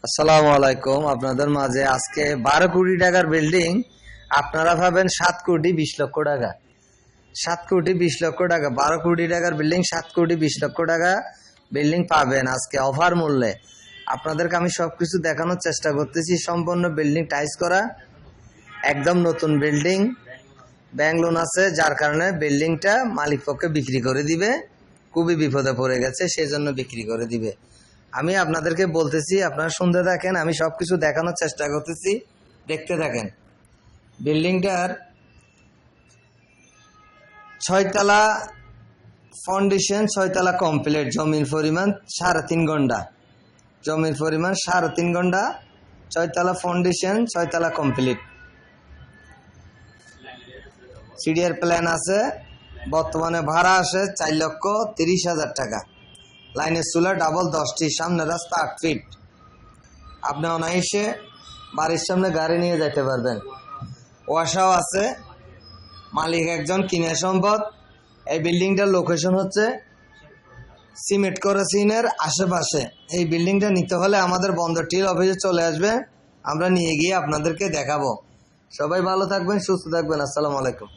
আসসালামু আলাইকুম। আপনাদের মাঝে আজকে 12 কোটি টাকার বিল্ডিং আপনারা পাবেন 7 কোটি 20 লক্ষ টাকা। 7 কোটি 20 লক্ষ টাকা, 12 কোটি টাকার বিল্ডিং 7 কোটি 20 লক্ষ টাকা বিল্ডিং পাবেন আজকে অফার মূল্যে। আপনাদেরকে আমি সবকিছু দেখানোর চেষ্টা করতেছি। সম্পূর্ণ বিল্ডিং টাইলস করা, একদম নতুন বিল্ডিং। ব্যাংক লোন আছে, যার কারণে বিল্ডিংটা মালিক পক্ষে বিক্রি করে দিবে। খুবই বিপদে পড়ে গেছে, সেই জন্য বিক্রি করে দিবে। আমি আপনাদেরকে বলতেছি, আপনারা শুনতে থাকেন, আমি সবকিছু দেখানোর চেষ্টা করতেছি, দেখতে থাকেন। বিল্ডিংটার 6 তলা ফাউন্ডেশন, 6 তলা কমপ্লিট। জমির পরিমাণ 3.5 ঘন্টা, জমির পরিমাণ 3.5 ঘন্টা। 6 তলা ফাউন্ডেশন, 6 তলা কমপ্লিট। সিডিআর প্ল্যান আছে। বর্তমানে ভাড়া আসে 4,30,000 টাকা। লাইনের চুলা ডাবল 10টি, সামনে রাস্তা 8 ফিট। আপনি অনায়াসে বাড়ির সামনে গাড়ি নিয়ে যেতে পারবেন। ওয়াসাও আছে, মালিক একজন, কিনে সম্পদ। এই বিল্ডিংটার লোকেশন হচ্ছে সিমেন্ট ক্রসিংয়ের আশেপাশে। এই বিল্ডিংটা নিতে হলে আমাদের বন্দর টিল অফিসে চলে আসবে, আমরা নিয়ে গিয়ে আপনাদেরকে দেখাবো। সবাই ভালো থাকবেন, সুস্থ থাকবেন। আসসালামু আলাইকুম।